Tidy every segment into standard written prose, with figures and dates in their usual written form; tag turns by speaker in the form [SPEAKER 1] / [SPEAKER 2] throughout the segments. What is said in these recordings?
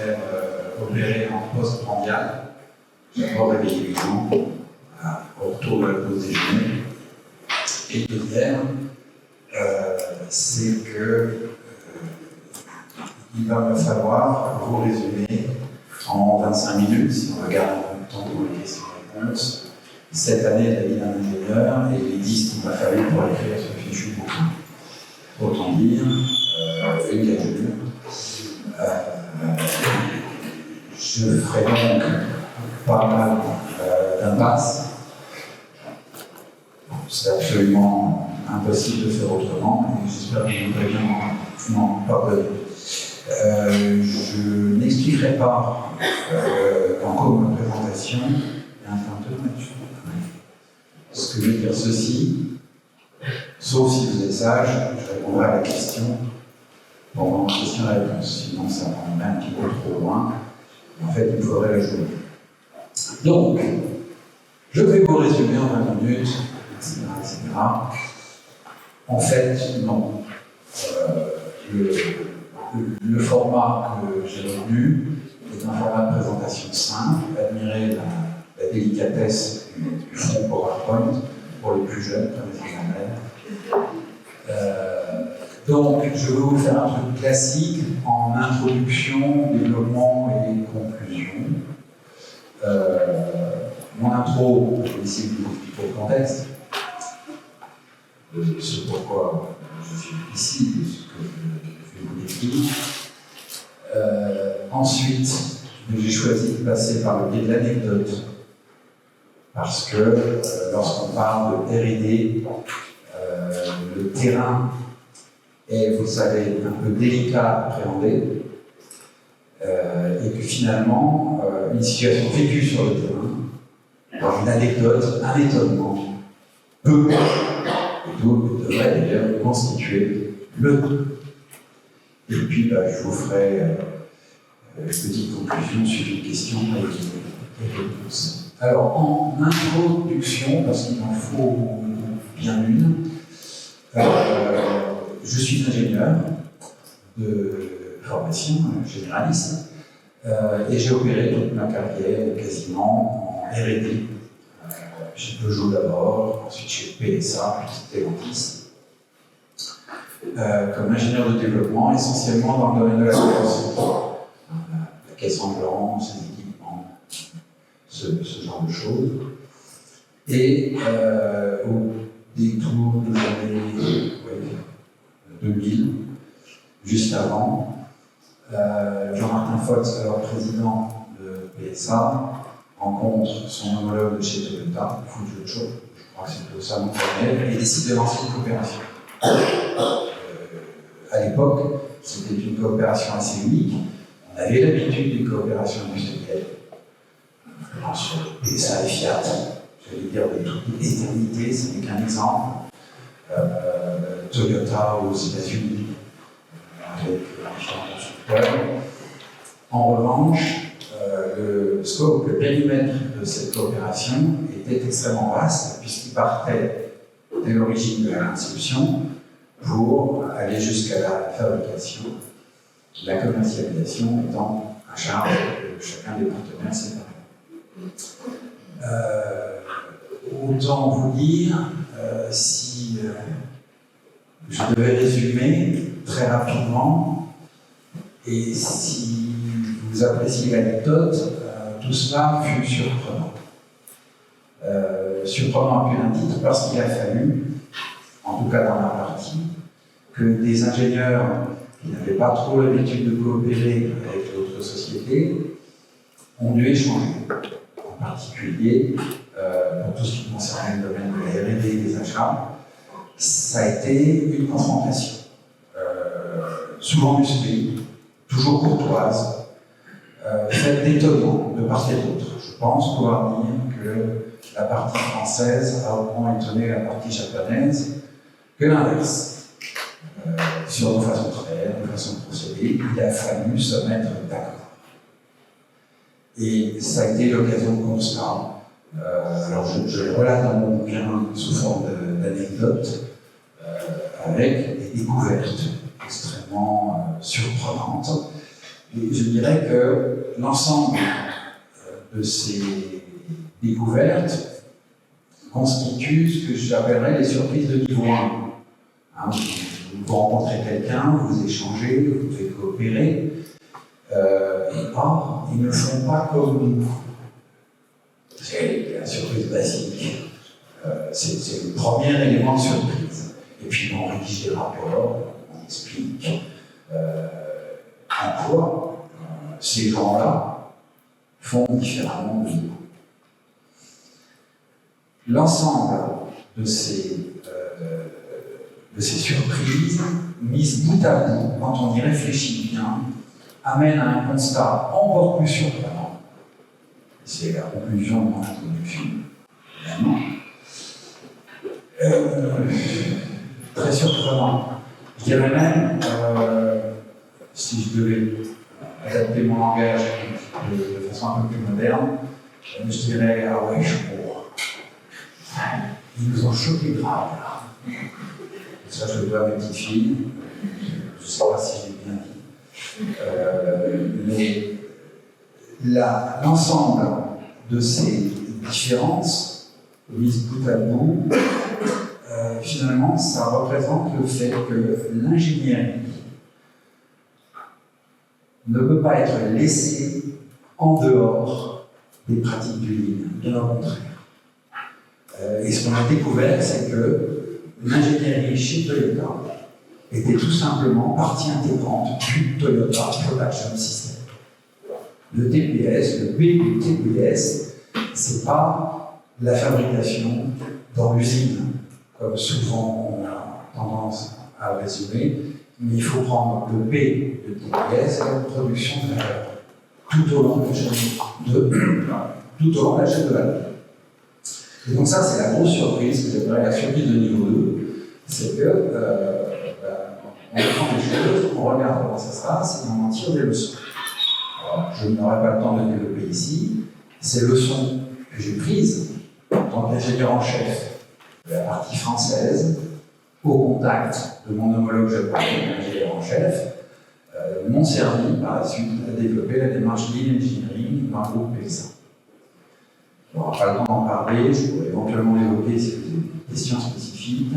[SPEAKER 1] faire opérer en post-prandial. J'ai d'abord réveillé les gens au retour de la pause déjeuner. Et le deuxième, c'est que il va me falloir vous résumer en 25 minutes, si on regarde un peu le temps pour les questions-réponses, cette année de la vie d'un ingénieur et les 10 qu'il m'a fallu pour écrire ce fichu bouquin. Autant dire, une gageure. Je ferai donc pas mal d'impasses. C'est absolument impossible de faire autrement, et j'espère que vous voudrez bien m'en pardonner. Je n'expliquerai pas en cours de présentation, ce que je veux dire ceci, sauf si vous êtes sage, je répondrai à la question pendant la question et la réponse, sinon ça prendrait un petit peu trop loin. En fait, il faudrait la jouer. Donc, je vais vous résumer en 20 minutes, etc. etc. En fait, non. Le format que j'ai retenu est un format de présentation simple, admirez la délicatesse du fond PowerPoint pour les plus jeunes, comme les Isabelle. Donc, je vais vous faire un truc classique en introduction, développement et conclusion. Mon intro, je vais essayer de vous expliquer le contexte, ce pourquoi je suis ici, ce que je vais vous décrire. Ensuite, j'ai choisi de passer par le biais de l'anecdote, parce que lorsqu'on parle de R&D, le terrain est, vous le savez, un peu délicat à appréhender, et que finalement, une situation vécue sur le terrain, dans une anecdote, un étonnement, peut, plutôt devrait d'ailleurs constituer le tout. Et puis, je vous ferai une petite conclusion suivie de questions et réponses. Alors, en introduction, parce qu'il en faut bien une, je suis ingénieur de formation, généraliste, et j'ai opéré toute ma carrière quasiment en R&D. Chez Peugeot d'abord, ensuite chez PSA, puis Stellantis, comme ingénieur de développement, essentiellement dans le domaine de la caisse. La caisse en blanc, ses équipements, ce genre de choses. Et au détour de l'année 2000, juste avant, Jean-Martin Fox, alors président de PSA, rencontre son homologue de chez Toyota, Fujitsu, je crois que c'est plutôt ça mon premier, et décide de lancer une coopération. À l'époque, c'était une coopération assez unique. On avait l'habitude des coopérations industrielles. Entre PSA et Fiat, j'allais dire de toute éternité, ce n'est qu'un exemple. Toyota aux États-Unis, avec différents constructeurs. En revanche, le scope, le périmètre de cette coopération était extrêmement vaste, puisqu'il partait dès l'origine de la conception pour aller jusqu'à la fabrication, la commercialisation étant à charge de chacun des partenaires séparément. Autant vous dire, si je devais résumer très rapidement, et si vous appréciez l'anecdote, tout cela fut surprenant. Surprenant à plus d'un titre, parce qu'il a fallu, en tout cas dans ma partie, que des ingénieurs qui n'avaient pas trop l'habitude de coopérer avec d'autres sociétés ont dû échanger. En particulier, pour tout ce qui concernait le domaine de la R&D et des achats, ça a été une confrontation, souvent musclée, toujours courtoise, faite d'étonnement de part et d'autre. Je pense pouvoir dire que la partie française a au moins étonné la partie japonaise que l'inverse. Sur nos façons de faire, nos façons de procéder, il a fallu se mettre d'accord. Et ça a été l'occasion de constat. Alors je le relate dans mon bouquin sous forme d'anecdote, avec des découvertes extrêmement surprenantes, Et je dirais que l'ensemble de ces découvertes constitue ce que j'appellerais les surprises de niveau 1. Hein, vous rencontrez quelqu'un, vous échangez, vous devez coopérer, et or, ils ne font pas comme nous. C'est la surprise basique. C'est le premier élément de surprise. Et puis on rédige des rapports, on explique en quoi ces gens-là font différemment de nous. L'ensemble de ces surprises, mises bout à bout, quand on y réfléchit bien, amène à un constat encore plus surprenant. C'est la conclusion de mon introduction, évidemment. Très surprenant. Je dirais même, si je devais adapter mon langage de façon un peu plus moderne, je dirais, ah ouais, je suis pour. Ils nous ont choqué grave, là. Et ça, je le dois à mes petites filles. Je ne sais pas si j'ai bien dit. Mais l'ensemble de ces différences, mises bout à bout, finalement, ça représente le fait que l'ingénierie ne peut pas être laissée en dehors des pratiques du lean, bien au contraire. Et ce qu'on a découvert, c'est que l'ingénierie chez Toyota était tout simplement partie intégrante du Toyota Production System. Le TPS, le B du TPS, c'est pas la fabrication dans l'usine, comme souvent on a tendance à résumer, mais il faut prendre le P de TPS comme production de valeur, tout au long de la chaîne de valeur. Et donc ça, c'est la grosse surprise, que j'appellerais la surprise de niveau 2, c'est que on prend des choses, on regarde comment ça se passe et on en tire des leçons. Alors, je n'aurai pas le temps de développer ici. Ces leçons que j'ai prises en tant qu'ingénieur en chef de la partie française, au contact de mon homologue japonais, ingénieur en chef, m'ont servi par la suite à développer la démarche Lean Engineering dans le groupe PSA. On n'aura pas le temps d'en parler, je pourrais éventuellement l'évoquer si vous avez des questions spécifiques.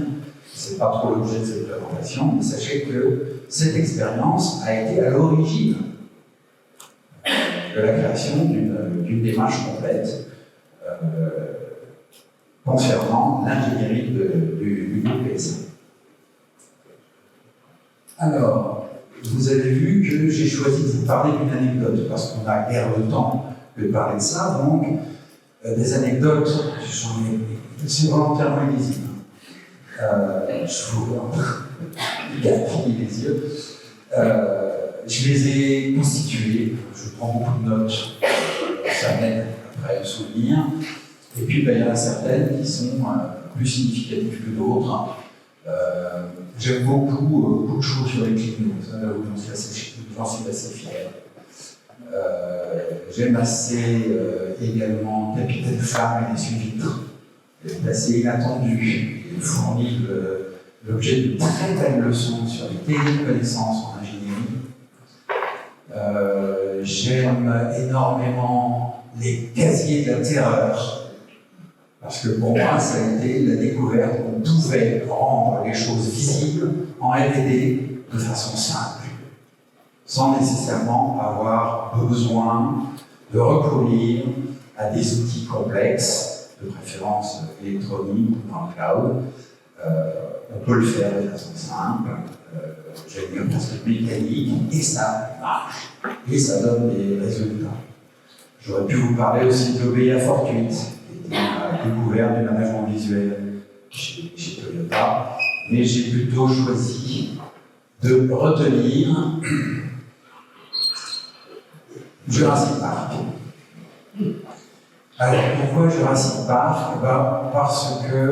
[SPEAKER 1] Ce n'est pas trop l'objet de cette présentation, mais sachez que cette expérience a été à l'origine de la création d'une démarche complète concernant l'ingénierie du groupe PSA. Alors, vous avez vu que j'ai choisi de vous parler d'une anecdote, parce qu'on n'a guère le temps de parler de ça, donc des anecdotes, c'est volontairement illisible. Je vous vois gâter les yeux. Je les ai constituées, je prends beaucoup de notes, ça m'aide après à me souvenir. Et puis il y en a certaines qui sont plus significatives que d'autres. J'aime beaucoup de choses sur les technos, ça j'en suis assez fier. J'aime assez également Capitaine Flamme et les suivitres. C'est assez inattendu. Il fournit l'objet de très belles leçons sur les téléconnaissances en ingénierie. J'aime énormément les casiers de la terreur, parce que pour moi, ça a été la découverte qu'on pouvait rendre les choses visibles en R&D de façon simple, sans nécessairement avoir besoin de recourir à des outils complexes, de préférence électronique ou dans le cloud. On peut le faire de façon simple, j'aime bien parce que mécanique, et ça marche, et ça donne des résultats. J'aurais pu vous parler aussi de l'OBA Fortuite, qui était la découverte du management visuel chez Toyota, mais j'ai plutôt choisi de retenir Jurassic Park. Alors, pourquoi Jurassic Park? Parce que,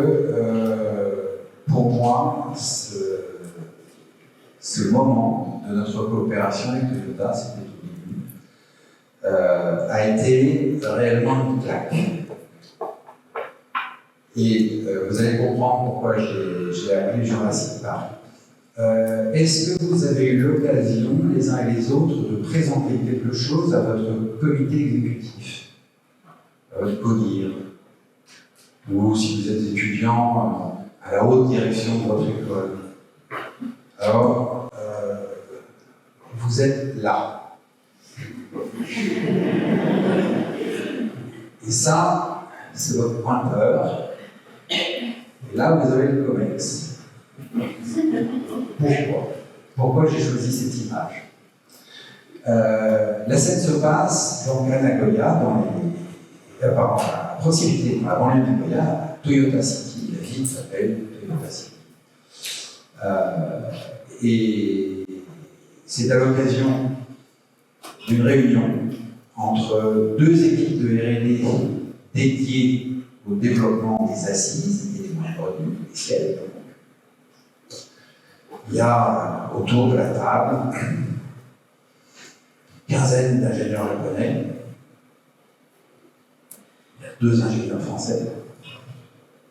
[SPEAKER 1] pour moi, ce moment de notre coopération avec Toyota, c'était au début, a été réellement une claque. Et vous allez comprendre pourquoi j'ai appelé Jurassic Park. Est-ce que vous avez eu l'occasion, les uns et les autres, de présenter quelque chose à votre comité exécutif, à votre CODIR, ou si vous êtes étudiant, à la haute direction de votre école? Alors, vous êtes là. Et ça, c'est votre pointeur. Et là, vous avez le COMEX. Pourquoi j'ai choisi cette image? La scène se passe donc à Nagoya, à proximité, dans la banlieue de Nagoya, Toyota City. La ville s'appelle Toyota City. Et c'est à l'occasion d'une réunion entre deux équipes de R&D dédiées au développement des assises et des moyens de revenu, des ciels. Il y a autour de la table une quinzaine d'ingénieurs japonais, il y a 2 ingénieurs français,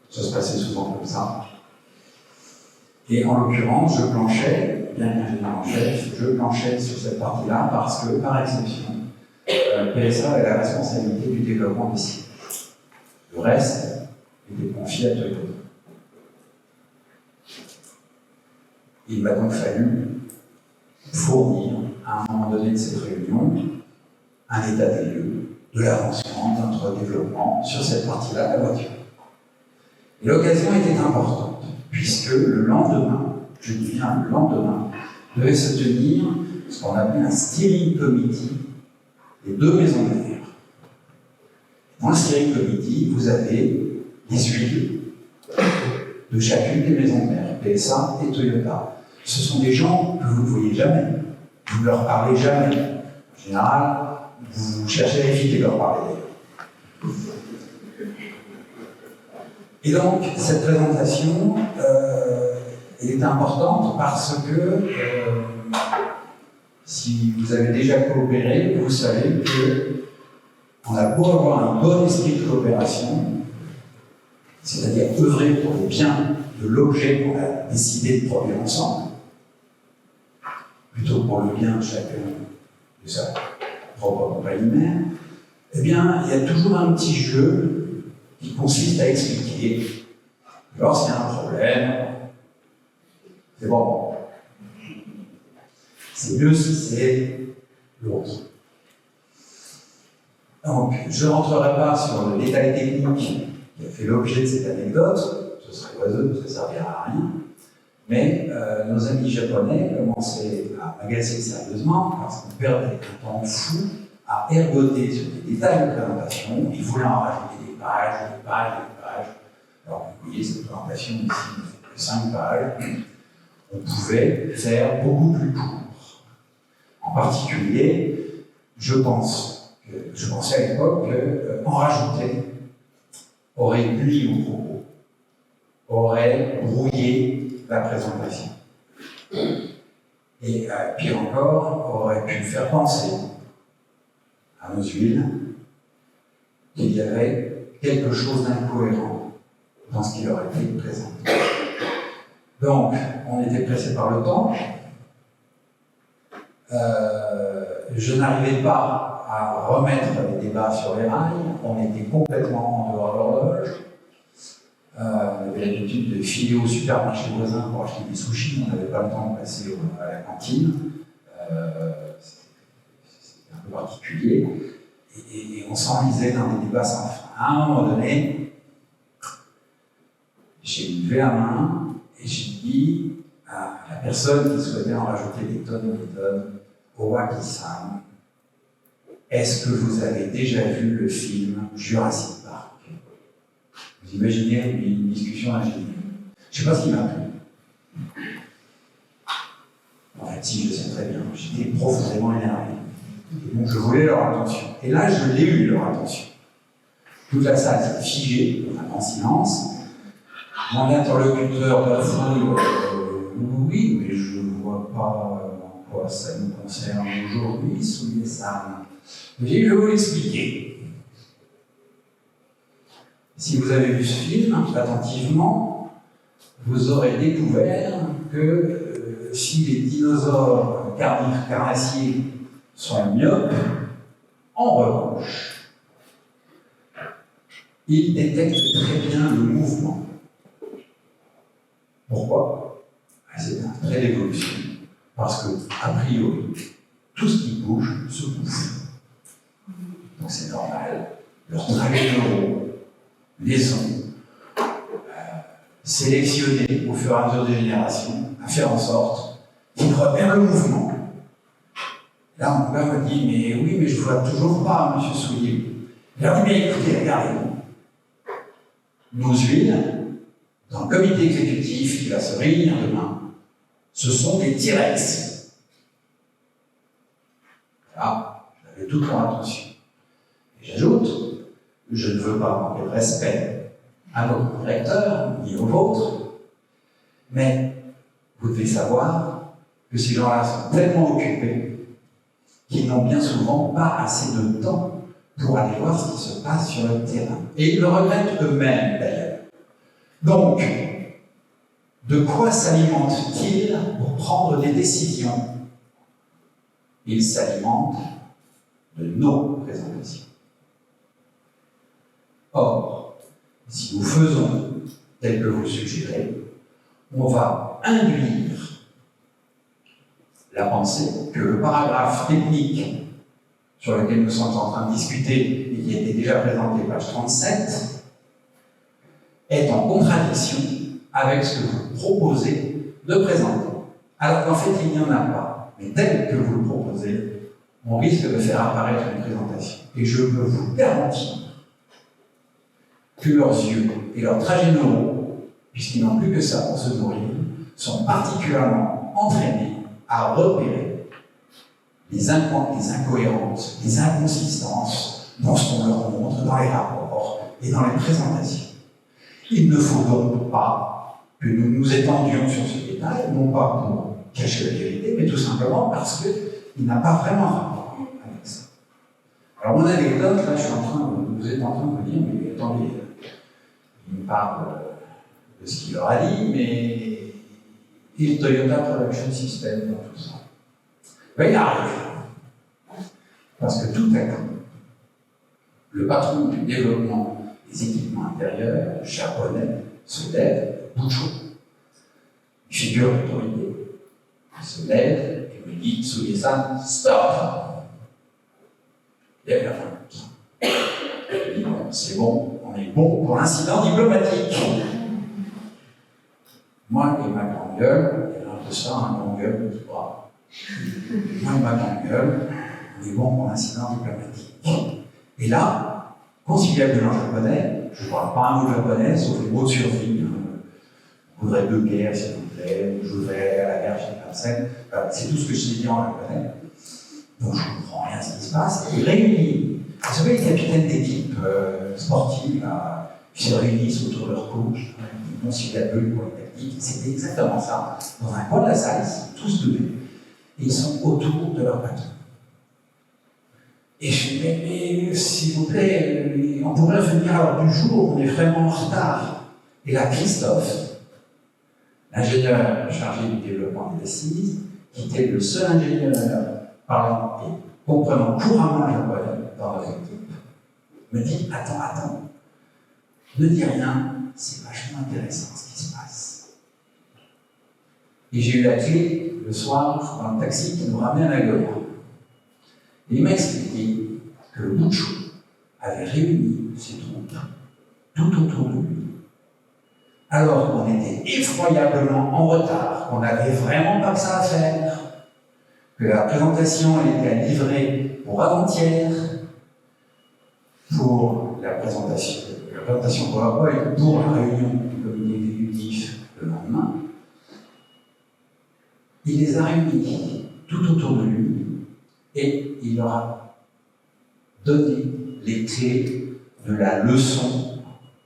[SPEAKER 1] ça se passait souvent comme ça. Et en l'occurrence, je planchais, bien qu'ingénieur en chef, je planchais sur cette partie-là parce que, par exception, PSA avait la responsabilité du développement des sites. Le reste était confié à Toyota. Il m'a donc fallu fournir, à un moment donné de cette réunion, un état des lieux de l'avancement de notre développement sur cette partie-là de la voiture. Et l'occasion était importante, puisque le lendemain, je dis bien le lendemain, devait se tenir ce qu'on appelle un steering committee des 2 maisons mères. Dans le steering committee, vous avez les huiles de chacune des maisons mères, PSA et Toyota. Ce sont des gens que vous ne voyez jamais, vous ne leur parlez jamais. En général, vous cherchez à éviter de leur parler d'ailleurs. Et donc, cette présentation, elle est importante parce que si vous avez déjà coopéré, vous savez qu'on a beau avoir un bon esprit de coopération, c'est-à-dire œuvrer pour le bien de l'objet qu'on a décidé de produire ensemble, plutôt que pour le bien de chacun de sa propre compagnie mère, eh bien, il y a toujours un petit jeu qui consiste à expliquer que lorsqu'il y a un problème, c'est bon. C'est mieux si c'est l'autre. Donc, je ne rentrerai pas sur le détail technique qui a fait l'objet de cette anecdote, ce serait oiseux parce que ça ne servira à rien, mais nos amis japonais commençaient à m'agacer sérieusement parce qu'on perdait un temps fou à ergoter sur des détails de présentation. Ils voulaient en rajouter des pages, des pages, des pages. Alors, vous voyez, cette présentation ici ne fait que 5 pages. On pouvait faire beaucoup plus court. En particulier, je pensais à l'époque qu'en rajouter aurait nui au propos, aurait brouillé la présentation. Et pire encore, aurait pu faire penser à nos huiles qu'il y avait quelque chose d'incohérent dans ce qui leur était présenté. Donc, on était pressé par le temps. Je n'arrivais pas à remettre les débats sur les rails. On était complètement en dehors de l'horloge. On avait l'habitude de filer au supermarché voisin pour acheter des sushis. On n'avait pas le temps de passer à la cantine. C'était un peu particulier. Et on s'enlisait dans des débats sans fin. À un moment donné, j'ai levé la main et j'ai dit à la personne qui souhaitait en rajouter des tonnes et des tonnes, Owaki-san, est-ce que vous avez déjà vu le film Jurassic Park? Vous imaginez une discussion ingénieuse. Je ne sais pas ce qui m'a pris. En fait, si, je sais très bien. J'étais profondément énervé. Et donc, je voulais leur attention. Et là, je l'ai eu, leur attention. Toute la salle s'est figée, en silence. Mon interlocuteur bafouille, oui, mais je ne vois pas en quoi ça nous concerne aujourd'hui, Soulier-san. Je vais vous l'expliquer. Si vous avez vu ce film attentivement, vous aurez découvert que si les dinosaures carnassiers sont myopes, en revanche, ils détectent très bien le mouvement. Pourquoi? C'est un trait d'évolution. Parce que, a priori, tout ce qui bouge se bouge. Donc c'est normal. Leurs trajets neuraux les ont sélectionnés au fur et à mesure des générations à faire en sorte qu'ils repèrent le mouvement. Là, mon père me dit, mais oui, mais je ne vois toujours pas, monsieur Soulier. Il a dit, mais écoutez, regardez, nos huiles, dans le comité exécutif qui va se réunir demain, ce sont des T-Rex. Là, j'avais toute mon attention. Et j'ajoute, je ne veux pas manquer de respect à notre directeur, ni au vôtre, mais vous devez savoir que ces gens-là sont tellement occupés qu'ils n'ont bien souvent pas assez de temps pour aller voir ce qui se passe sur le terrain. Et ils le regrettent eux-mêmes, d'ailleurs. Donc, de quoi s'alimente-t-il pour prendre des décisions? Il s'alimente de nos présentations. Or, si nous faisons tel que vous le suggérez, on va induire la pensée que le paragraphe technique sur lequel nous sommes en train de discuter et qui a été déjà présenté, page 37, est en contradiction avec ce que vous proposez de présenter. Alors qu'en fait, il n'y en a pas. Mais tel que vous le proposez, on risque de faire apparaître une présentation. Et je peux vous garantir que leurs yeux et leurs trajets neuraux, puisqu'ils n'ont plus que ça pour se nourrir, sont particulièrement entraînés à repérer les incohérences, les inconsistances dans ce qu'on leur montre, dans les rapports et dans les présentations. Il ne faut donc pas que nous nous étendions sur ce détail, non pas pour cacher la vérité, mais tout simplement parce qu'il n'a pas vraiment rapport avec ça. Alors mon anecdote, là, vous êtes en train de me dire, mais attendez, il me parle de ce qu'il leur a dit, mais et le Toyota Production System dans tout ça. Ben, il arrive. Parce que tout à coup, le patron du développement des équipements intérieurs japonais se lève, bouchon, figure d'autorité, il se lève et me dit, Tsuge-san, stop! Il y a la fin. Il dit, bon, c'est bon, on est bon pour l'incident diplomatique. Moi et ma grande gueule, il y a un peu ça, un grand gueule, je crois. Moi et ma grande gueule, on est bon pour l'incident diplomatique. Et là, conciliablement japonais, je ne parle pas un mot japonais, sauf les mots de survie. Je voudrais deux guerres, s'il vous plaît, ou je voudrais à la guerre chez personne. C'est tout ce que je sais dire en japonais. Donc je ne comprends rien à ce qui se passe. Et réunis, vous savez, les capitaines d'équipe sportives, là, qui se réunissent autour de leur coach, ils concilient pour les tactiques, c'était exactement ça. Dans un coin de la salle, ils sont tous levés, et ils sont autour de leur patron. Et je dis, mais s'il vous plaît, on pourrait revenir à l'heure du jour, on est vraiment en retard. Et là, Christophe, l'ingénieur chargé du développement des assises, qui était le seul ingénieur parlant et comprenant couramment le japonais dans notre équipe, me dit, attends, ne dis rien, c'est vachement intéressant ce qui se passe. Et j'ai eu la clé le soir dans le taxi qui nous ramène à Goma. Et il m'a expliqué que le Bouchou avait réuni ses troupes tout autour de lui, alors qu'on était effroyablement en retard, qu'on n'avait vraiment pas que ça à faire, que la présentation elle était à livrer pour avant-hier, pour la présentation PowerPoint, pour la réunion du comité exécutif le lendemain. Il les a réunis tout autour de lui et il leur a donné les clés de la leçon.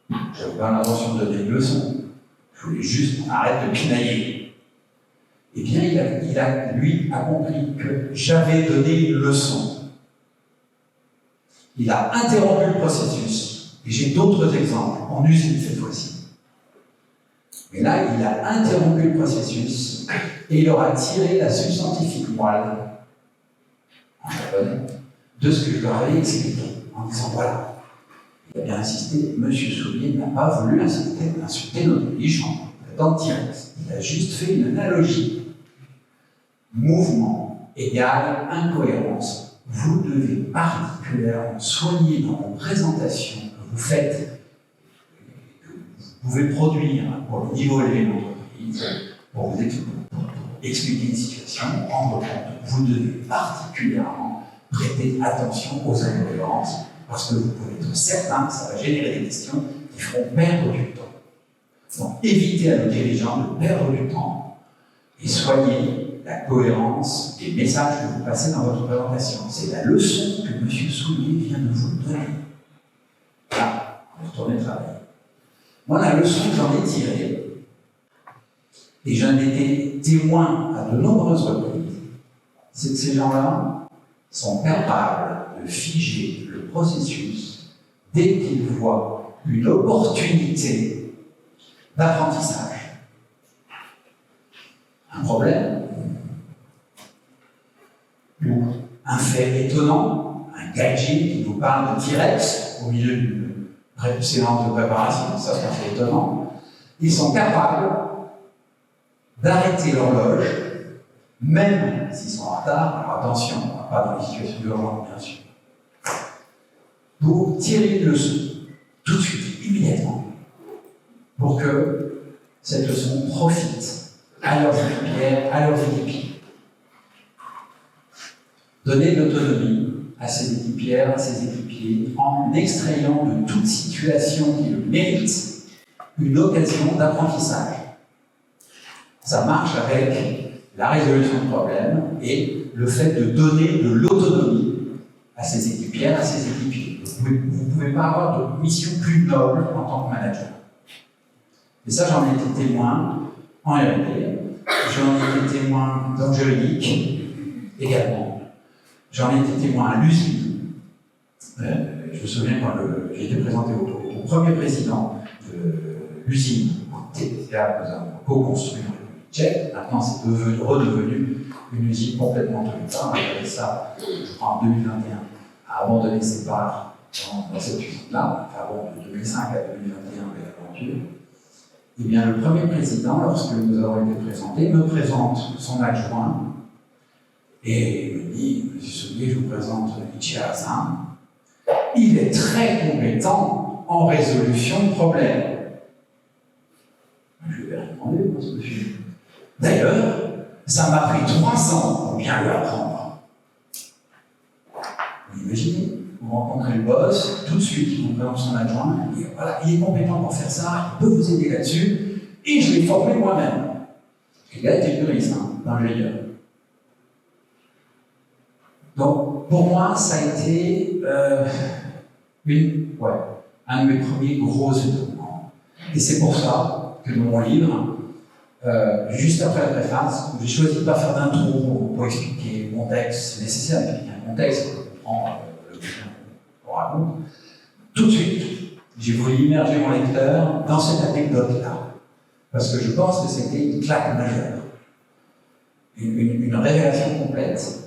[SPEAKER 1] Je n'avais pas l'intention de donner une leçon, je voulais juste arrêter de pinailler. Eh bien, lui a compris que j'avais donné une leçon. Il a interrompu le processus. Et j'ai d'autres exemples, en usine cette fois-ci. Mais là, il a interrompu le processus Et il aura tiré la substantifique moelle, en japonais, de ce que je leur avais expliqué, en disant voilà, il a bien insisté, M. Soulier n'a pas voulu insulter notre dirigeant, dans T-Rex. Il a juste fait une analogie. Mouvement égale incohérence. Vous devez particulièrement soigner dans vos présentations que vous faites, que vous pouvez produire pour le niveau élevé de l'entreprise, pour vous expliquer une situation, rendre compte. Vous devez particulièrement prêter attention aux incohérences, parce que vous pouvez être certain que ça va générer des questions qui feront perdre du temps. Donc, évitez à nos dirigeants de perdre du temps et soignez la cohérence des messages que vous passez dans votre présentation. C'est la leçon que M. Soulier vient de vous donner. Là, on va retourner travailler. Moi, la leçon que j'en ai tirée, et j'en ai été témoin à de nombreuses reprises, c'est que ces gens-là sont capables de figer le processus dès qu'ils voient une opportunité d'apprentissage. Un problème, ou un fait étonnant, un gadget qui vous parle de T-Rex au milieu d'une séance de préparation, ça c'est un fait étonnant, ils sont capables d'arrêter l'horloge, même s'ils sont en retard. Alors attention, on ne va pas dans les situations d'urgence, bien sûr, pour tirer une leçon, tout de suite, immédiatement, pour que cette leçon profite à leurs équipières, à leurs équipiers. Donner de l'autonomie à ses équipières, à ses équipiers, en extrayant de toute situation qui le mérite une occasion d'apprentissage. Ça marche avec la résolution de problèmes et le fait de donner de l'autonomie à ses équipières, à ses équipiers. Vous ne pouvez pas avoir de mission plus noble en tant que manager. Et ça, j'en ai été témoin en R&D, j'en ai été témoin dans le juridique également, j'en ai été témoin à l'usine. Je me souviens quand j'ai été présenté au premier président de l'usine TPA, nous avons co-construit en République tchèque. Maintenant, c'est redevenu une usine complètement Toyota. On avait ça, je crois, en 2021, à abandonner ses parts dans cette usine-là. Enfin bon, de 2005 à 2021, l'aventure. Eh bien, le premier président, lorsque nous avons été présentés, me présente son adjoint et me dit, M. Soulier, je vous présente Ichihara-san. Il est très compétent en résolution de problèmes. Je lui ai répondu, moi, ce monsieur. D'ailleurs, ça m'a pris 3 ans pour bien lui apprendre. Vous imaginez, vous rencontrez le boss, tout de suite, il vous présente son adjoint, et voilà, il est compétent pour faire ça, il peut vous aider là-dessus, et je l'ai formé moi-même. Le gars était juriste, ingénieur. Donc, pour moi, ça a été un de mes premiers gros étonnements. Et c'est pour ça que dans mon livre, juste après la préface, j'ai choisi de ne pas faire d'intro pour expliquer le contexte. C'est nécessaire d'expliquer un contexte pour comprendre le bouquin qu'on raconte. Tout de suite, j'ai voulu immerger mon lecteur dans cette anecdote-là. Parce que je pense que c'était une claque majeure. Une révélation complète.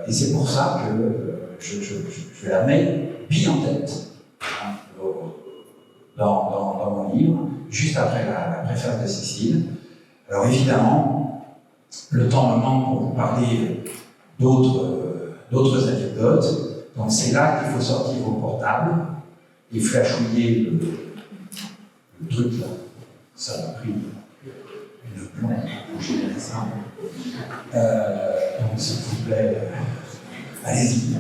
[SPEAKER 1] Et c'est pour ça que je la mets bien en tête dans mon livre, juste après la préface de Cécile. Alors évidemment, le temps me manque pour vous parler d'autres anecdotes. Donc c'est là qu'il faut sortir vos portables et flashouiller le truc là. Ça m'a pris une plombe pour gérer ça. Donc s'il vous plaît, allez-y.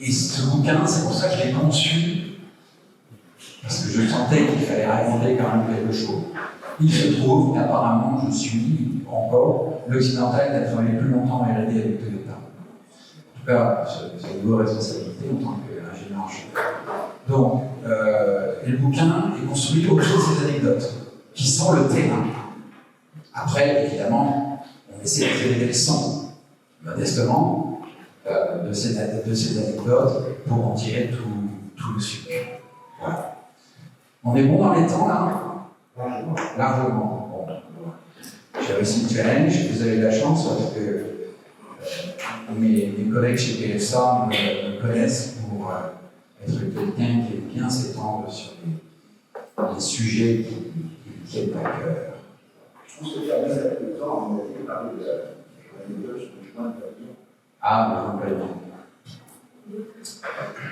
[SPEAKER 1] Et ce bouquin, c'est pour ça que je l'ai conçu, parce que je sentais qu'il fallait raconter quand même quelque chose. Il se trouve qu'apparemment, je suis encore l'occidental qui a travaillé le plus longtemps en R&D avec Toyota. En tout cas, c'est une vraie responsabilité en tant qu'ingénieur en chef. Donc, le bouquin est construit autour de ces anecdotes, qui sont le terrain. Après, évidemment, on essaie de tirer des leçons, modestement, de ces anecdotes pour en tirer tout le sucre. Voilà. On est bon dans les temps, là? Largement. Bon. J'ai réussi le challenge, vous avez de la chance parce que mes collègues chez PFSA me connaissent pour être quelqu'un qui aime bien s'étendre sur les sujets qui lui tiennent à cœur.
[SPEAKER 2] On se fait avec le temps, on a été parlé de la sur le chemin de pavillon.
[SPEAKER 1] Ah, le chemin de pavillon.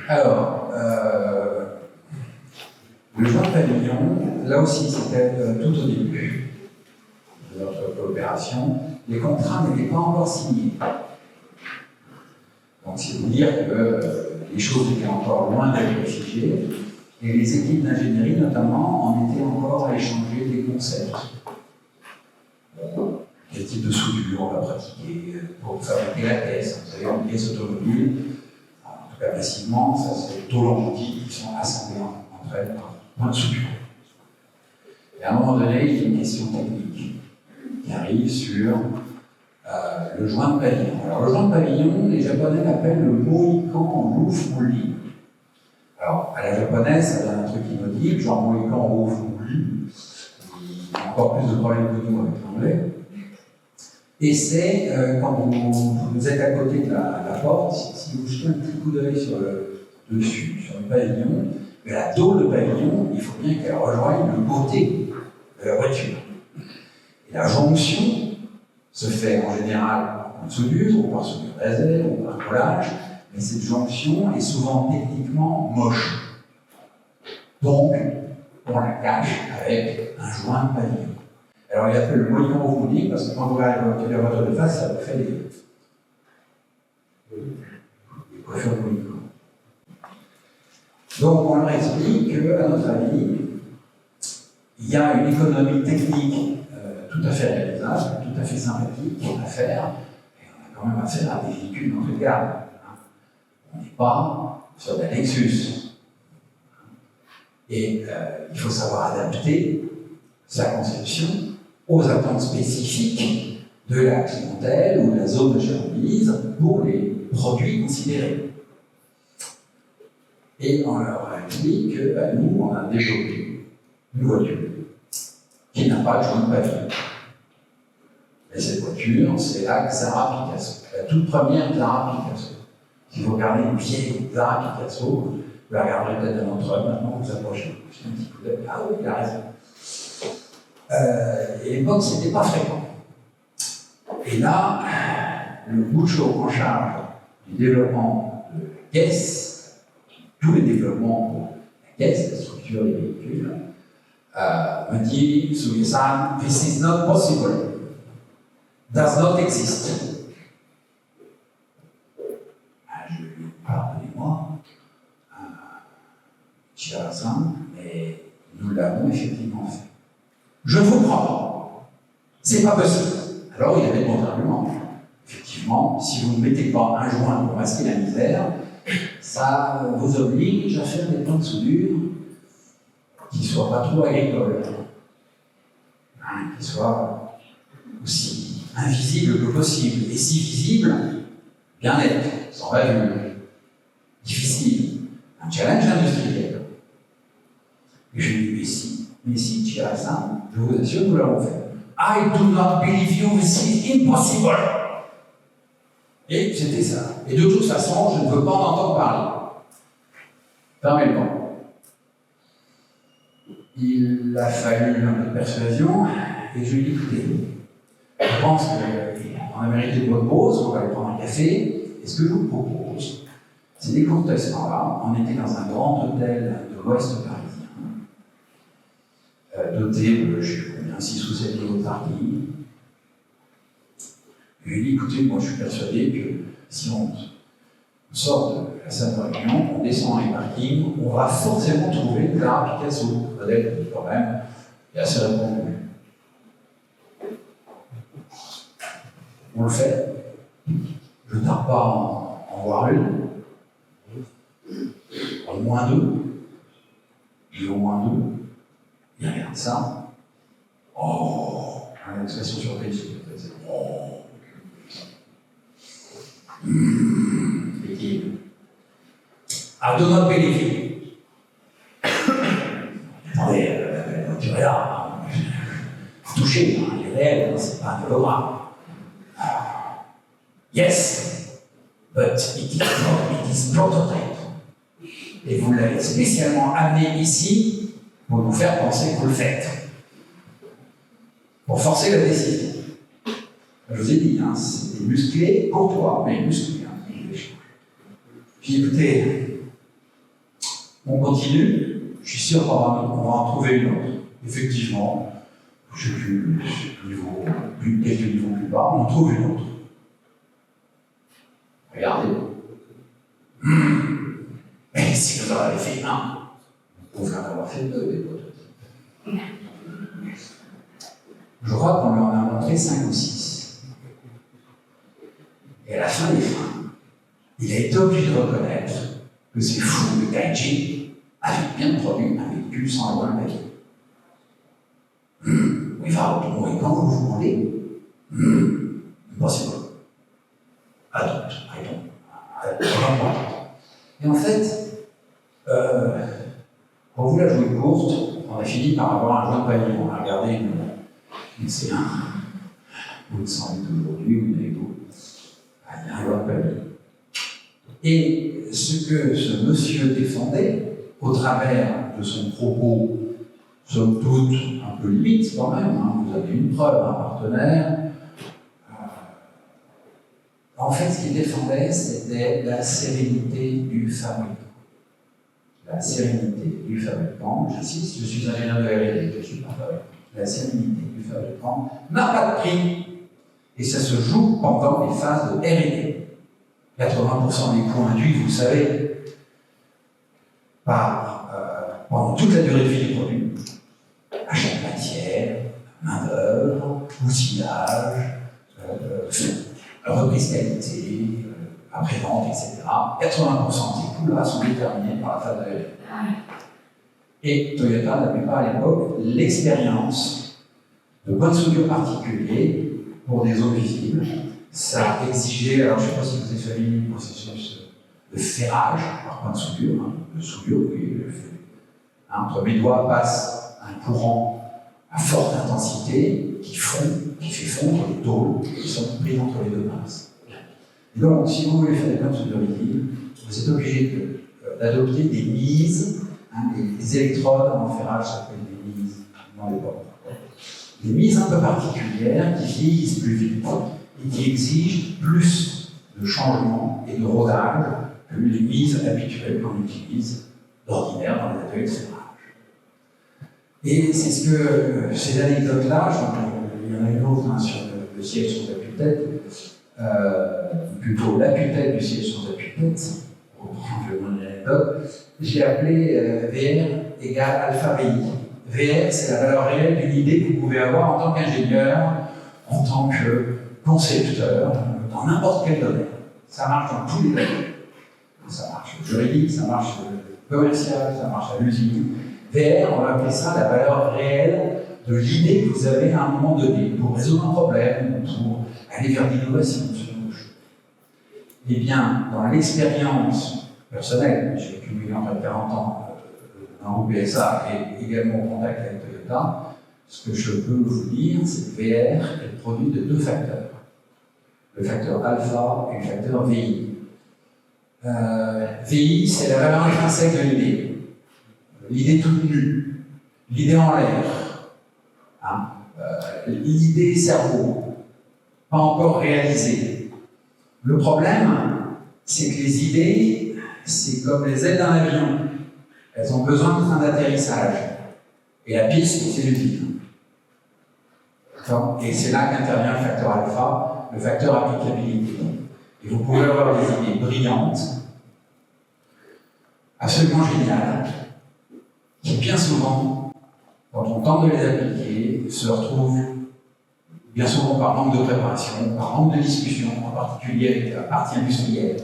[SPEAKER 1] Alors, le chemin de pavillon, là aussi, c'était tout au début de notre coopération. Les contrats n'étaient pas encore signés. Donc, c'est vous dire que les choses étaient encore loin d'être figées, et les équipes d'ingénierie, notamment, en étaient encore à échanger des concepts. Quel type de soudure on va pratiquer pour fabriquer la pièce? Vous savez, une pièce automobile, en tout cas massivement, ça c'est taux longitude qui sont assemblés entre elles par point de soudure. Et à un moment donné, il y a une question technique qui arrive sur le joint de pavillon. Alors, le joint de pavillon, les Japonais l'appellent le Mohican Roof Molding. Alors, à la japonaise, ça donne un truc inaudible, genre Mohican Roof Molding. Il y a encore plus de problèmes que nous avec l'anglais. Et c'est quand vous êtes à côté de la porte, si vous jetez un petit coup d'œil sur le dessus, sur le pavillon, mais la tôle de pavillon, il faut bien qu'elle rejoigne le côté de la voiture. Et la jonction se fait en général par soudure, ou par soudure laser, ou par collage, mais cette jonction est souvent techniquement moche. Donc, on la cache avec un joint de pavillon. Alors, il appelle le Mohican Roof Molding parce que quand vous regardez la voiture de face, ça vous fait des coiffures de Mohican. Donc, on leur explique qu'à notre avis, il y a une économie technique tout à fait réalisable, tout à fait sympathique à faire, et on a quand même affaire à des véhicules d'entrée de gamme. On n'est pas sur des Lexus. Et il faut savoir adapter sa conception aux attentes spécifiques de la clientèle ou de la zone de chalandise pour les produits considérés. Et on leur a dit que nous, on a développé une voiture qui n'a pas de joint de pavillon. Et cette voiture, c'est la Xara Picasso, la toute première Xara Picasso. Si vous regardez une vieille Xara Picasso, vous la regarderez peut-être à notre œuvre, maintenant vous approchez, un petit coup d'œil. Ah oui, il a raison. Et à l'époque, ce n'était pas fréquent. Et là, le bouchon en charge du développement de la caisse, tous les développements pour la caisse, la structure des véhicules, me dit, Sugi-san, this is not possible. Does not exist. Je lui dis, pardonnez-moi, Chihara-san, mais nous l'avons effectivement fait. Je vous crois. C'est pas possible. Alors il y avait d'autres arguments. Effectivement, si vous ne mettez pas un joint pour masquer la misère, ça vous oblige à faire des plans de soudure qui ne soient pas trop agricoles, qui soient aussi invisibles que possible, et si visibles, bien être, sans règle, difficile, un challenge industriel. Et je lui dis, mais si, Chihara-san, je vous assure, nous l'avons fait. I do not believe you, this is impossible. Et c'était ça. Et de toute façon, je ne veux pas en entendre parler. Fermez le banc. Il a fallu un peu de persuasion, et je lui ai dit, écoutez, je pense qu'on a mérité une bonne pause, on va aller prendre un café, et ce que je vous propose, c'est des cours de ce temps-là. On était dans un grand hôtel de l'Ouest parisien, doté de, je ne sais combien, 6 ou 7 niveaux de parking. Je lui ai dit, écoutez, moi je suis persuadé que si on sort de la salle de réunion, on descend dans les parkings, on va forcément trouver une Xara Picasso. Peut-être quand même, il est assez répandu. On le fait. Je ne tarde pas en voir une. Au moins deux. Et au moins deux. Il regarde ça. Oh, une expression surprise. C'est oh. I do not believe you.
[SPEAKER 3] réel, c'est pas un hologramme. Yes, but it is prototype. Et vous l'avez spécialement amené ici pour nous faire penser que vous le faites. Pour forcer la décision. Je vous ai dit, hein, c'est musclé pour toi, mais musclé. Hein, puis écoutez, on continue, je suis sûr qu'on va en trouver une autre. Effectivement, je sais plus quelques niveaux plus bas, on en trouve une autre. Regardez. Mais si vous en avez fait un, vous pouvez en avoir fait deux, des prototypes. Je crois qu'on lui en a montré 5 ou 6. Et à la fin des fins, il a été obligé de reconnaître que ces fous de Gaijin avaient bien produit un véhicule sans avoir un papier. Without knowing, quand vous vous demandez, impossible. I don't. Et en fait, pour vous la jouer courte, on a fini par avoir un joint de panier. On a regardé une C1, ou une 108 aujourd'hui, ou une Lego. Il y a un joint de panier. Et ce que ce monsieur défendait, au travers de son propos, somme toute, un peu limite quand même, hein, vous avez une preuve, un partenaire. En fait, ce qu'il défendait, c'était la sérénité du fabricant. La sérénité du fabricant, j'insiste, je suis ingénieur de R&D, je ne suis pas fabricant. La sérénité du fabricant n'a pas de prix, et ça se joue pendant les phases de R&D. 80% des coûts induits, vous le savez, pendant toute la durée de vie du produit, achat de matière, main-d'œuvre, outillage, reprise qualité, après-vente, etc. 80% de ces coûts-là sont déterminés par la phase de R&D. Et Toyota n'avait pas à l'époque l'expérience de points de soudure particuliers pour des eaux visibles. Ça exigeait, alors je ne sais pas si vous êtes familier du processus de ferrage par point de soudure, hein, de soudure, oui, entre mes doigts passe un courant à forte intensité qui fait fondre les tôles qui sont prises entre les deux pinces. Et donc, si vous voulez faire des points de soudure visibles, vous êtes obligé d'adopter des mises, hein, les électrodes en ferrage s'appellent des mises dans les bords. Des mises un peu particulières qui vieillissent plus vite et qui exigent plus de changements et de rodage que les mises habituelles qu'on utilise d'ordinaire dans les ateliers de ferrage. Et c'est ce que ces anecdotes-là, il y en a une autre hein, sur le siège sans appui-tête, plutôt l'appui-tête du siège sans appui-tête, pour prendre une anecdote, j'ai appelé VR égale alpha VI. VR, c'est la valeur réelle d'une idée que vous pouvez avoir en tant qu'ingénieur, en tant que concepteur, dans n'importe quel domaine. Ça marche dans tous les domaines. Ça marche juridique, ça marche commercial, ça marche à l'usine. VR, on va appeler ça la valeur réelle de l'idée que vous avez à un moment donné pour résoudre un problème, pour aller vers l'innovation. Eh bien, dans l'expérience personnelle, j'ai cumulé en fait 40 ans dans l'UPSA et également au contact avec Toyota, ce que je peux vous dire, c'est que VR est le produit de 2 facteurs. Le facteur alpha et le facteur VI. VI, c'est la valeur intrinsèque de l'idée. L'idée toute nue, l'idée en l'air, hein, l'idée cerveau, pas encore réalisée. Le problème, c'est que les idées, c'est comme les ailes d'un avion. Elles ont besoin de train d'atterrissage. Et la piste, c'est le vide. Et c'est là qu'intervient le facteur alpha, le facteur applicabilité. Et vous pouvez avoir des idées brillantes, absolument géniales, qui bien souvent, quand on tente de les appliquer, se retrouvent bien souvent par manque de préparation, par manque de discussion, en particulier avec la partie industrielle.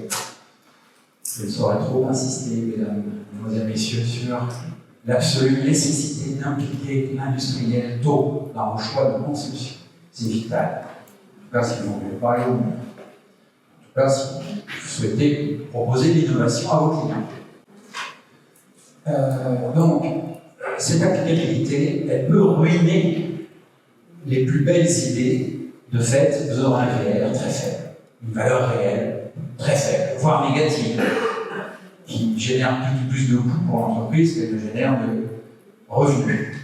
[SPEAKER 3] Je ne saurais trop insister, mesdames, mesdemoiselles, messieurs, sur l'absolue nécessité d'impliquer l'industriel tôt dans vos choix de conception. C'est vital. En tout cas, si vous ne voulez pas aller au bout. En tout cas, si vous souhaitez proposer de l'innovation à vos clients. Donc, cette applicabilité, elle peut ruiner les plus belles idées, de fait, vous aurez un VR très faible, une valeur réelle très faible, voire négative, qui génère plus de coûts pour l'entreprise qu'elle ne génère de revenus.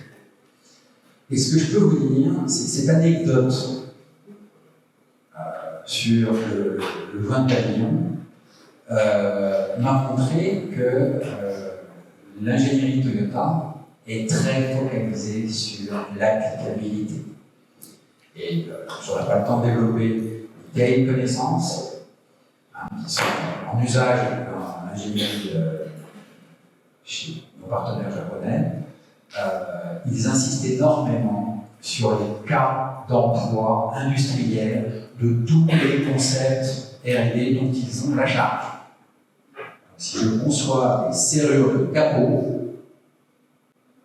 [SPEAKER 3] Et ce que je peux vous dire, c'est que cette anecdote sur le joint de pavillon m'a montré que l'ingénierie Toyota est très focalisée sur l'applicabilité. Et je n'aurai pas le temps de développer des connaissances qui sont en usage dans l'ingénierie chez nos partenaires japonais. Ils insistent énormément sur les cas d'emploi industriel de tous les concepts R&D dont ils ont la charge. Donc, si je conçois des serrures de capot,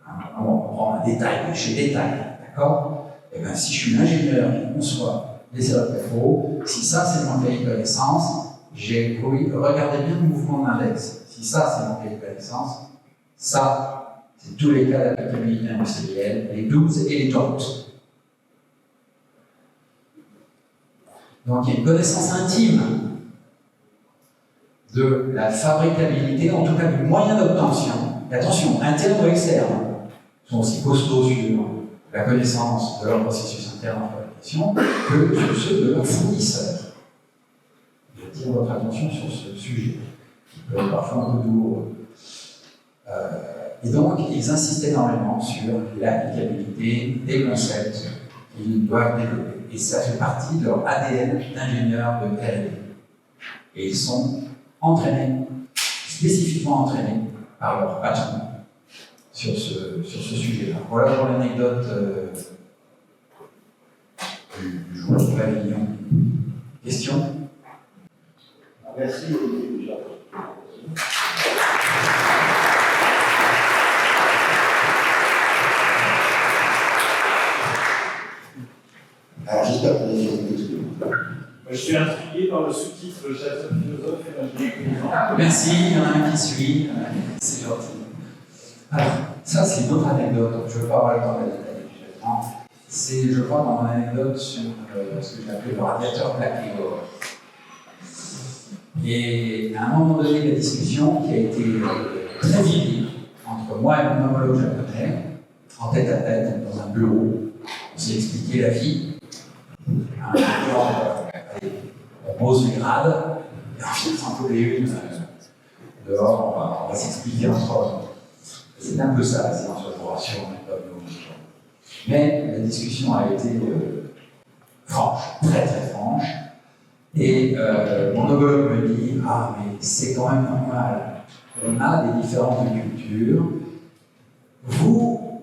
[SPEAKER 3] on va prendre un détail de chez détail, d'accord? Et bien, si je suis l'ingénieur qui conçoit des serrures de capot, si ça c'est mon cahier de connaissances, regardez bien le mouvement de l'index. Si ça c'est mon cahier de connaissances, ça c'est tous les cas d'applicabilité industrielle, les 12 et les 30. Donc il y a une connaissance intime de la fabricabilité, en tout cas du moyen d'obtention, et attention, interne ou externe, sont aussi costauds sur la connaissance de leur processus interne en fabrication que sur ceux de leurs fournisseurs. J'attire votre attention sur ce sujet, qui peut être parfois un peu douloureux. Et donc, ils insistent énormément sur l'applicabilité des concepts qu'ils doivent développer. Et ça fait partie de leur ADN d'ingénieur de R&D. Et ils sont entraînés, spécifiquement entraînés par leur patron sur ce sujet-là. Voilà pour l'anecdote du joueur de pavillon. Question?
[SPEAKER 2] Merci, Olivier.
[SPEAKER 4] Alors, j'espère que vous avez compris.
[SPEAKER 5] Je suis intrigué par le sous-titre Le chasseur philosophe et l'ingénieur paysan.
[SPEAKER 3] Merci, il y en a un qui suit, c'est gentil. Alors, ça c'est une autre anecdote, je ne veux pas avoir le temps de la détailler. C'est, je crois, dans mon anecdote sur ce que j'ai appelé le radiateur Black Igor. Et à un moment donné de la discussion, qui a été très vive entre moi et mon homologue japonais, en tête à tête, dans un bureau, on s'est expliqué la vie. On pose les grades, et ensuite s'en faut les une. Dehors, on va s'expliquer entre eux. C'est un peu ça, la séance d'oration. Mais la discussion a été franche, très très franche. Et mon homologue me dit: ah, mais c'est quand même normal. On a des différences de culture. Vous,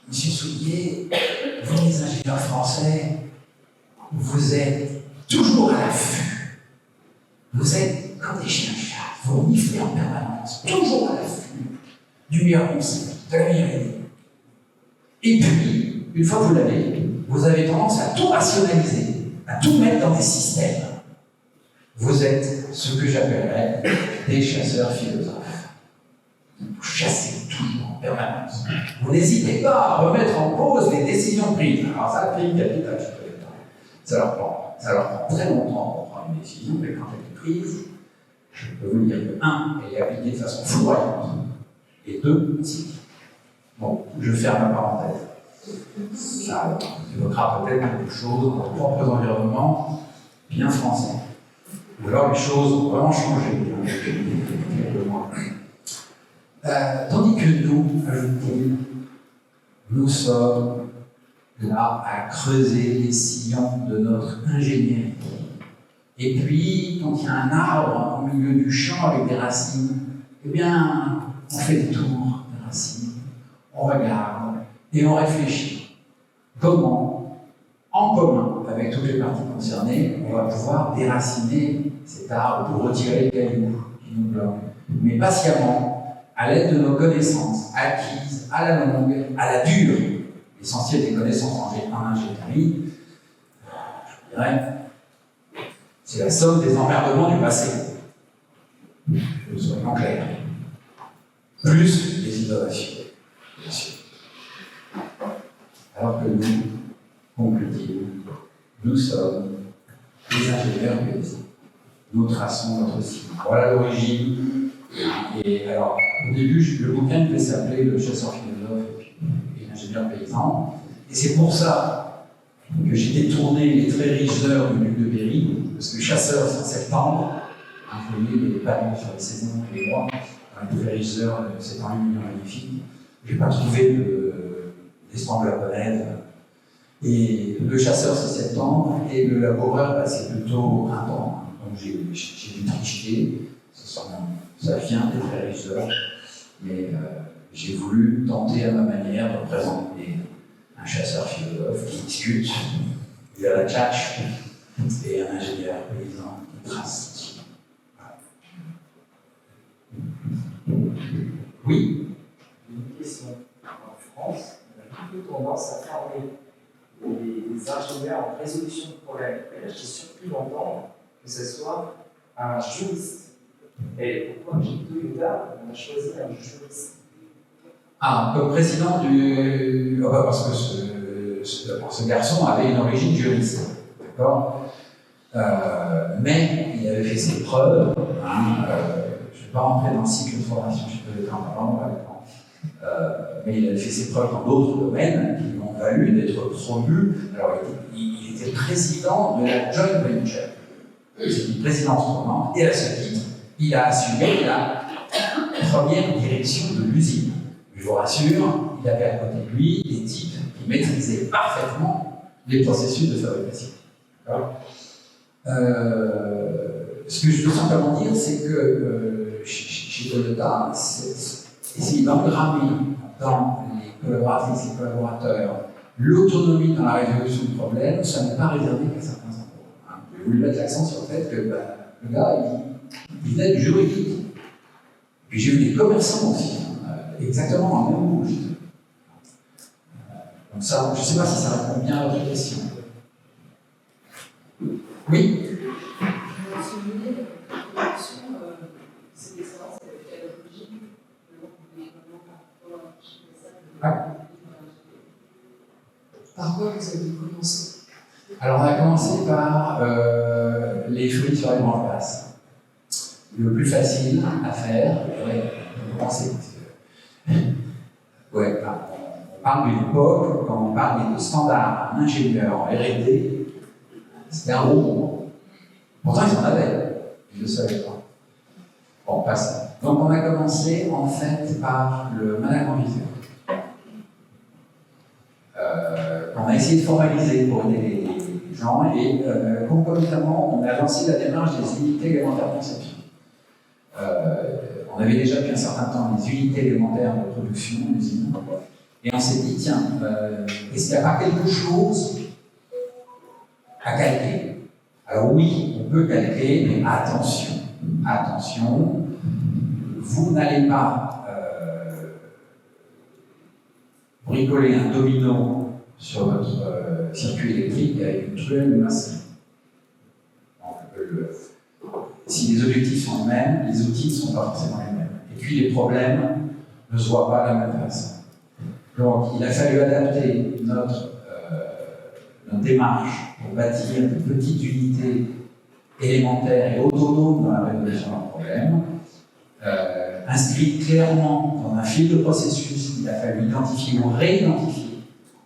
[SPEAKER 3] M. Soulier, vous les ingénieurs français, vous êtes toujours à l'affût. Vous êtes comme des chiens-chats. Vous reniflez en permanence, toujours à l'affût du meilleur concept, de la meilleure idée. Et puis, une fois que vous l'avez, vous avez tendance à tout rationaliser, à tout mettre dans des systèmes. Vous êtes ce que j'appellerais des chasseurs philosophes. Vous chassez toujours en permanence. Vous n'hésitez pas à remettre en cause les décisions prises. Alors ça, le pays capital, je ne connais pas. Ça leur prend très longtemps pour prendre une décision, mais quand elle est prise, je peux vous dire que 1, elle est appliquée de façon foudroyante, et 2, aussi. Bon, je ferme la parenthèse. Ça évoquera peut-être quelque chose dans nos propres environnements bien français. Ou alors les choses ont vraiment changé quelques mois. Tandis que nous, ajoute-t-il, nous sommes là à creuser les sillons de notre ingénierie. Et puis, quand il y a un arbre au milieu du champ avec des racines, eh bien, on fait des tours des racines, on regarde et on réfléchit. Comment, en commun avec toutes les parties concernées, on va pouvoir déraciner cet arbre pour retirer les cailloux qui nous bloquent, mais patiemment, à l'aide de nos connaissances acquises à la longue, à la dure. L'essentiel des connaissances en ingénierie, je dirais, c'est la somme des emmerdements du passé. Soyons clairs. Plus les innovations, bien sûr. Alors que nous concluons. nous sommes des ingénieurs paysans. Nous traçons notre site. Voilà l'origine. Et alors, au début, le bouquin devait s'appeler Le chasseur philosophe et l'ingénieur paysan. Et c'est pour ça que j'ai détourné les très riches heures du duc de Berry, parce que chasseur, c'est en septembre. Vous voyez les panneaux sur les saisons et les mois. Dans les très riches heures, c'est en lumière magnifique. Je n'ai pas trouvé d'estampe japonaise. Et le chasseur, c'est septembre, et le laboureur, c'est plutôt printemps. Donc j'ai dû tricher. Ça vient des très riches heures. Mais j'ai voulu tenter à ma manière de représenter un chasseur philosophe qui discute, il a la tchatch, et un ingénieur paysan qui trace. Voilà. Oui.
[SPEAKER 6] Une question. En France, on a plutôt tendance à former des ingénieurs en résolution de problèmes. Et là, j'ai surpris d'entendre que ce soit un juriste. Et pourquoi chez Toyota, on a choisi un juriste?
[SPEAKER 3] Ah, comme président du. Oh bah parce que ce garçon avait une origine juriste, d'accord, mais il avait fait ses preuves. Hein, je ne vais pas rentrer dans le cycle de formation chez Toyota en parlant, mais il avait fait ses preuves dans d'autres domaines qui lui ont valu d'être promu. Alors, il était président de la joint venture. C'est une présidence tournante, et à ce titre, il a assumé la première direction de l'usine. Je vous rassure, il avait à côté de lui des types qui maîtrisaient parfaitement les processus de fabrication. Ce que je veux simplement dire, c'est que chez Toyota, essayer d'engrammer dans les collaboratrices et collaborateurs l'autonomie dans la résolution de problèmes, ça n'est pas réservé qu'à certains endroits. Je voulais mettre l'accent sur le fait que le gars, il venait du juridique. Puis j'ai vu des commerçants aussi, exactement dans le même bouge. Donc ça, je ne sais pas si ça répond bien à votre question. Oui.
[SPEAKER 7] Par quoi vous avez commencé?
[SPEAKER 3] Alors on a commencé par les fruits sur les branches basses. Le plus facile à faire, on commencer. Ouais, on parle d'une époque, quand on parle de standards en ingénieur, en R&D, c'était un gros moment. Pourtant ils en avaient, je ne le savais pas. Bon, passons. Donc on a commencé en fait par le management visuel. On a essayé de formaliser pour aider les gens et concomitamment on a lancé la démarche des unités élémentaires de conception. On avait déjà depuis un certain temps les unités élémentaires de production en usine et on s'est dit tiens, est-ce qu'il n'y a pas quelque chose à calquer? Alors oui, on peut calquer, mais attention, attention, vous n'allez pas bricoler un domino sur votre circuit électrique avec une truelle massive. Si les objectifs sont les mêmes, les outils ne sont pas forcément les mêmes. Et puis les problèmes ne se voient pas de la même façon. Donc il a fallu adapter notre démarche pour bâtir de petites unités élémentaires et autonomes dans la résolution d'un problème, inscrites clairement dans un fil de processus qu'il a fallu identifier ou réidentifier.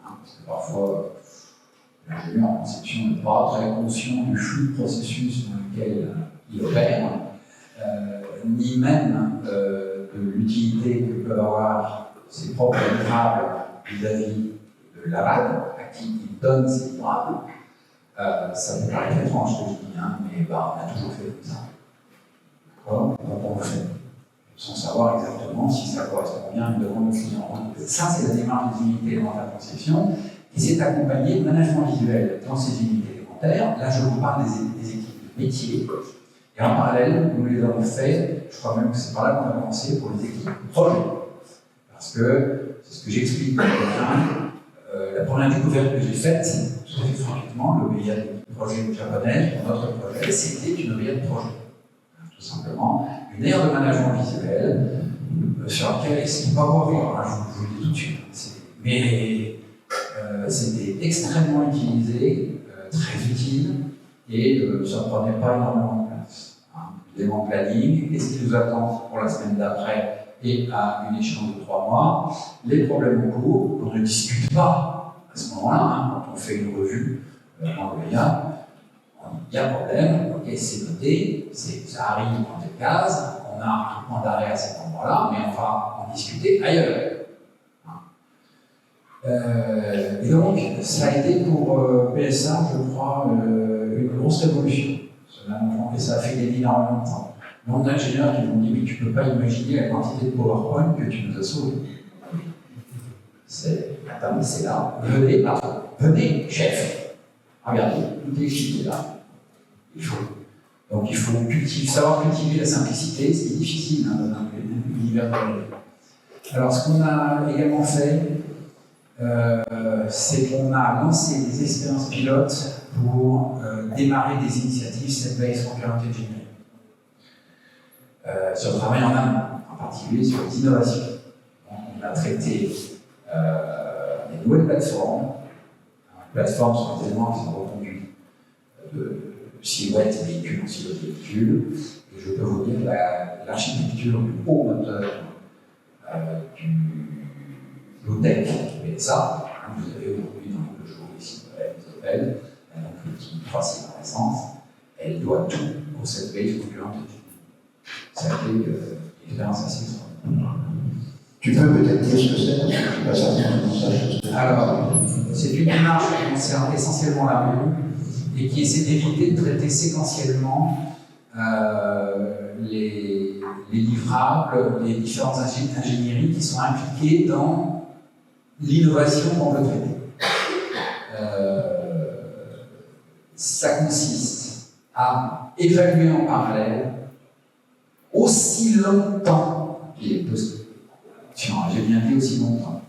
[SPEAKER 3] Parce que parfois, l'ingénieur en conception n'est pas très conscient du flux de processus dans lequel il opère, ni même de l'utilité que peuvent avoir ses propres livrables vis-à-vis de l'aval, à qui il donne ses livrables. Ça peut paraître étrange ce que je dis, hein, mais on a toujours fait comme ça. D'accord? Donc on le fait, sans savoir exactement si ça correspond bien à une demande du client. Ça, c'est la démarche des unités élémentaires de conception, et c'est accompagné de management visuel dans ces unités élémentaires. Là, je vous parle des équipes de métier. Et en parallèle, nous les avons fait, je crois même que c'est par là qu'on a commencé, pour les équipes projet. Parce que, c'est ce que j'explique dans le bouquin, la première découverte que j'ai faite, tout à fait franchement, l'obligatoire de projet japonaise, pour notre projet, c'était une obligatoire de projet. Tout simplement, une ère de management visuel sur laquelle, il ne faut pas voir, hein, je vous le dis tout de suite, mais c'était extrêmement utilisé très vite et ça ne prenait pas énormément de place. L'élément planning, qu'est-ce qui nous attend pour la semaine d'après et à une échéance de 3 mois, les problèmes en cours qu'on ne discute pas à ce moment-là, quand on fait une revue en Goya, il y a un problème, ok, c'est noté, ça arrive dans telle case, on a un point d'arrêt à cet endroit-là, mais on va en discuter ailleurs. Et donc, ça a été pour PSA, je crois, une grosse révolution. Et ça a fait gagner énormément de temps. Nombre d'ingénieurs qui m'ont dit, mais tu ne peux pas imaginer la quantité de PowerPoint que tu nous as sauvé. Attends, mais c'est là. Venez, pardon. Venez, chef. Regardez, tout est expliqué là. Donc il faut savoir cultiver la simplicité, c'est difficile dans un univers de. Alors ce qu'on a également fait, c'est qu'on a lancé des expériences pilotes pour démarrer des initiatives Set-Based Concurrent Engineering. Sur le travail en amont, en particulier sur les innovations. Donc, on a traité des nouvelles plateformes. Les plateformes sont des éléments qui sont reconduits de silhouette véhicule en silhouette véhicule. Et je peux vous dire l'architecture du haut moteur du low-tech PSA, vous avez aujourd'hui dans le jour ici, les Opel, donc l'outil 3 par essence, elle doit tout au Set-Based Concurrent Engineering. Ça a été une expérience assez extraordinaire.
[SPEAKER 4] Tu peux peut-être dire ce que c'est, parce que je ne suis pas certain de ça.
[SPEAKER 3] Alors, c'est une démarche qui concerne essentiellement la rue et qui essaie d'éviter de traiter séquentiellement les livrables, les différentes ingénieries qui sont impliquées dans l'innovation qu'on veut traiter. Ça consiste à évaluer en parallèle aussi longtemps qu'il est possible. J'ai bien dit aussi longtemps.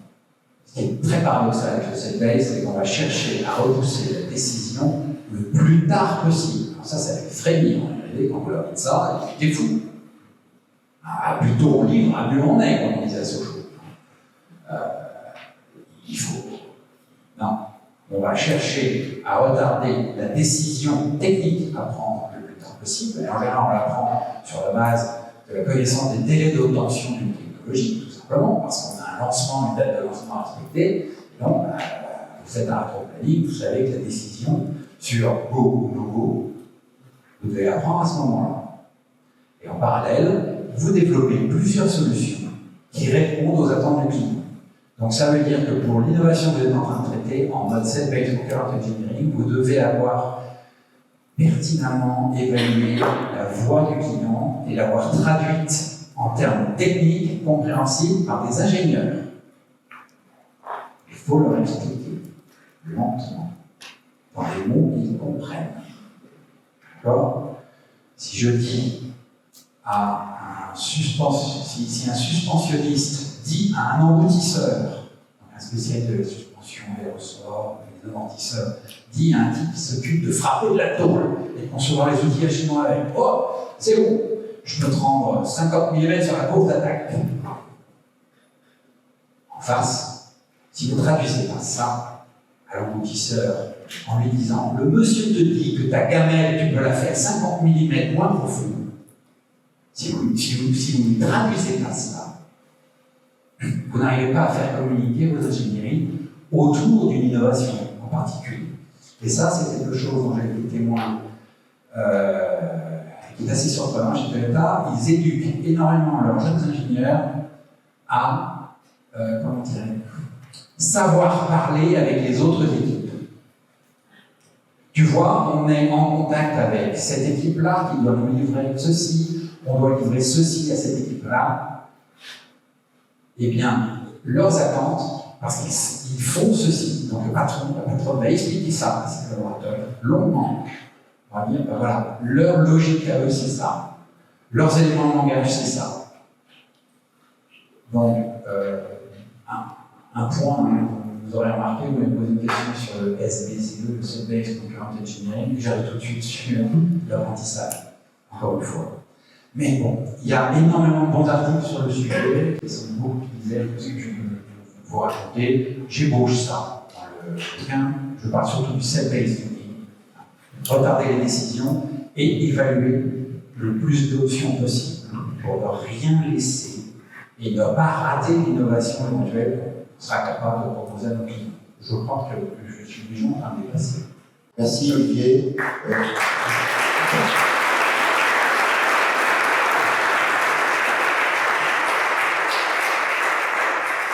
[SPEAKER 3] Ce qui est très paradoxal avec le Set-Based, c'est qu'on va chercher à repousser la décision le plus tard possible. Alors ça fait frémir en réalité quand vous leur dites ça, t'es fou. Ah, plutôt on livre, à mieux on est, comme on disait à Sochaux. Il faut. Non. On va chercher à retarder la décision technique à prendre le plus tard possible. Et en général, on la prend sur la base de la connaissance des délais d'obtention d'une technologie, tout simplement, parce qu'on a un lancement, une date de lancement à respecter. Et donc, vous faites un rétro-planning, vous savez que la décision sur go ou no go, vous devez la prendre à ce moment-là. Et en parallèle, vous développez plusieurs solutions qui répondent aux attentes du client. Donc ça veut dire que pour l'innovation que vous êtes en train de traiter, en mode Set-Based Concurrent Engineering, vous devez avoir pertinemment évalué la voix du client et l'avoir traduite en termes techniques compréhensibles par des ingénieurs. Il faut leur expliquer lentement, dans les mots qu'ils comprennent. D'accord ? Si je dis à si un suspensionniste dit à un emboutisseur, un spécialiste de la suspension, des ressorts, des amortisseurs, dit à un type qui s'occupe de frapper de la tôle et concevoir les outils chinois avec « Oh, c'est bon, je peux te rendre 50 mm sur la courbe d'attaque. » En face, si vous ne traduisez pas ça à l'emboutisseur en lui disant « Le monsieur te dit que ta gamelle, tu peux la faire 50 mm moins profonde. » Si vous ne traduisez pas ça, vous n'arrivez pas à faire communiquer vos ingénieries autour d'une innovation en particulier. Et ça, c'est quelque chose dont j'ai été témoin qui est assez surprenant chez Toyota. Ils éduquent énormément leurs jeunes ingénieurs à savoir parler avec les autres équipes. Tu vois, on est en contact avec cette équipe-là qui doit nous livrer ceci, on doit livrer ceci à cette équipe-là. Eh bien, leurs attentes, parce qu'ils font ceci, donc la patronne va expliquer ça à ses collaborateurs longuement. On va dire, ben voilà, leur logique à eux, c'est ça. Leurs éléments de langage, c'est ça. Donc, un point, vous aurez remarqué, vous m'avez posé une question sur le SBCE, le Set-Based Concurrent Engineering, j'arrive tout de suite sur l'apprentissage, encore une fois. Mais bon, il y a énormément de bons articles sur le sujet, qui sont beaucoup plus dizaines que ce que je peux vous raconter. J'ébauche ça dans le bouquin, je parle surtout du Set-Based Thinking. retarder les décisions et évaluer le plus d'options possible pour ne rien laisser et ne pas rater l'innovation éventuelle qu'on sera capable de proposer à nos clients. Je crois que je suis déjà en train de dépasser.
[SPEAKER 4] Merci Olivier.